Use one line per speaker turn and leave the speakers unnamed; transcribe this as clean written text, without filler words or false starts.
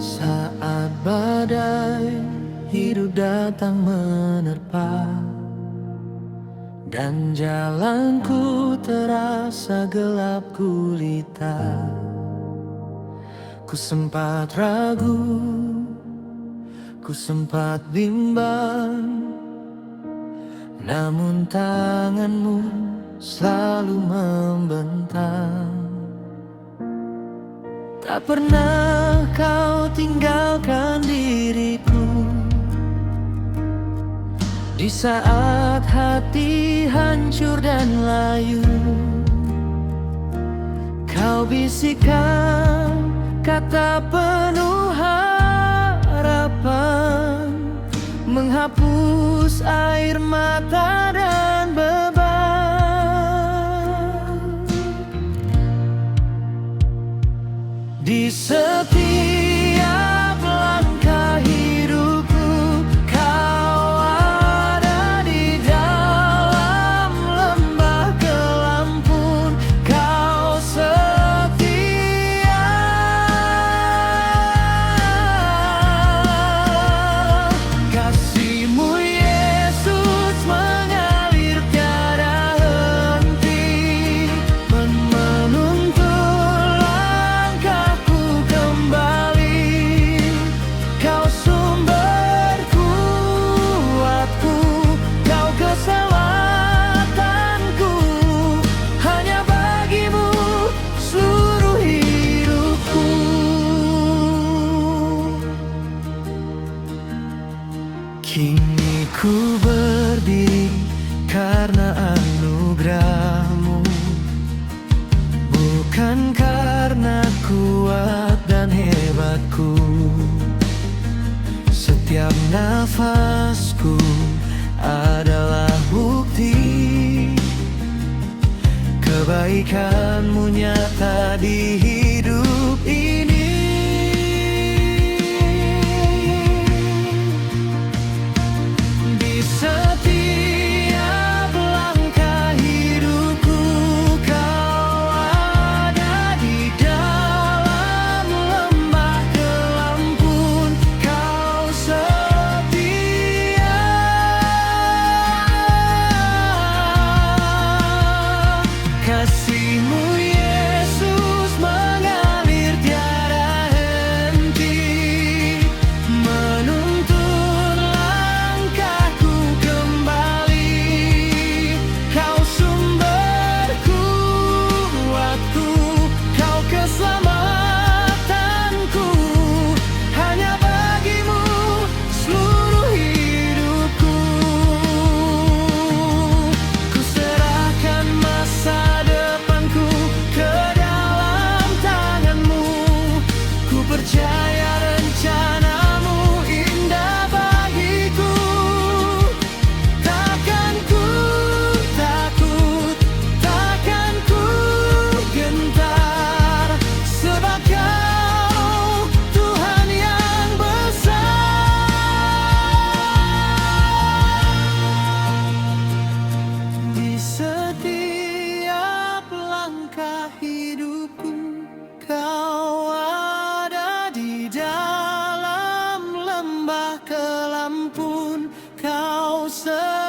Saat badai hidup datang menerpa dan jalanku terasa gelap gulita, ku sempat ragu, ku sempat bimbang, namun tanganmu selalu membentang. Tak pernah kau tinggalkan diriku di saat hati hancur dan layu. Kau bisikkan kata penuh harapan, menghapus air mata dan beban. Di setiap langkah hidupku, kau ada di dalam lembah gelap pun kau setia. Kasih-Mu Yesus mengalir tiada henti, menuntun langkahku kembali. Kau sumber kuatku, kau keselamatanku, hanya bagimu seluruh hidupku. Kini ku berdiri karena anugerah-Mu, bukan karena kuat dan hebatku. Setiap nafasku adalah bukti kebaikan-Mu nyata di hidup ini. Di setiap langkah hidupku, kau ada di dalam lembah gelap pun kau setia. Kasih-Mu Yesus mengalir tiada henti, menuntun langkahku kembali. Kau sumber kuatku, kau keselamatanku, hanya bagimu seluruh hidupku. Ku serahkan masa depanku ke dalam tangan-Mu. Ku percaya rencana-Mu indah bagiku. Takkan ku takut, takkan ku gentar, sebab Kau Tuhan yang besar. Di setiap langkah hidupku, kau ada di dalam lembah kelam pun kau setia.